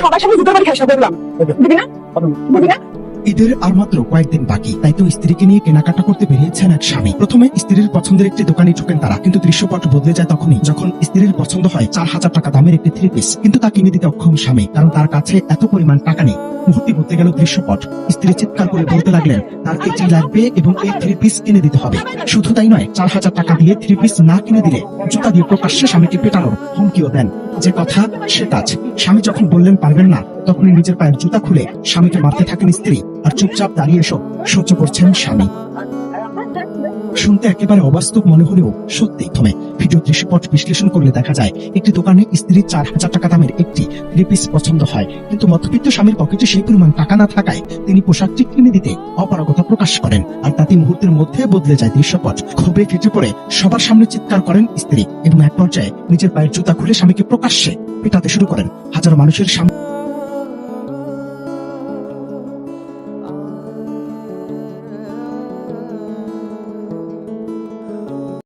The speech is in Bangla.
সবার সামনে জুতোর বাড়ি খাই সব দেখলাম। দিবি না? দিবি না? ঈদের আর মাত্র কয়েকদিন বাকি, তাই তো স্ত্রীকে নিয়ে কেনাকাটা করতে বেরিয়েছেন এক স্বামী। প্রথমে স্ত্রীর পছন্দের একটি দোকানে ঢোকেন তারা, কিন্তু দৃশ্যপট বদলে যায় তখনই যখন স্ত্রীর পছন্দ হয় 4,000 টাকা দামের একটি 3 পিস। কিন্তু তা কিনে দিতে অক্ষম স্বামী, কারণ তার কাছে এত পরিমাণ টাকা নেই। মুহূর্তে বদলে গেল দৃশ্যপট। স্ত্রী চিৎকার করে বলতে লাগলেন তার এটি লাগবে এবং এই 3 পিস কিনে দিতে হবে। শুধু তাই নয়, 4,000 টাকা দিয়ে 3 পিস না কিনে দিলে জুতা দিয়ে প্রকাশ্যে স্বামীকে পেটানোর হুমকিও দেন। যে কথা সে কাজ। স্বামী যখন বললেন পারবেন না, তখনই নিজের পায়ের জুতা খুলে স্বামীকে মারতে থাকেন স্ত্রী, আর চুপচাপ দাঁড়িয়ে এসব সহ্য করছেন স্বামী। শুনতে একেবারে অবাস্তব মনে হলেও সত্যি। প্রথমে ভিডিও দৃশ্যপট বিশ্লেষণ করলে দেখা যায় একটি দোকানে স্ত্রীর 4,000 টাকা দামের একটি 3 পিস পছন্দ হয়, কিন্তু মধ্যবিত্ত স্বামীর পকেটে সেই পরিমাণ টাকা না থাকায় তিনি পোশাকটি কিনে দিতে অপারগতা প্রকাশ করেন, আর তাতে মুহূর্তের মধ্যে বদলে যায় দৃশ্যপট। ক্ষোভে ফেটে পড়ে সবার সামনে চিৎকার করেন স্ত্রী এবং এক পর্যায়ে নিজের পায়ের জুতা খুলে স্বামীকে প্রকাশ্যে পেটাতে শুরু করেন হাজারো মানুষের সামনে।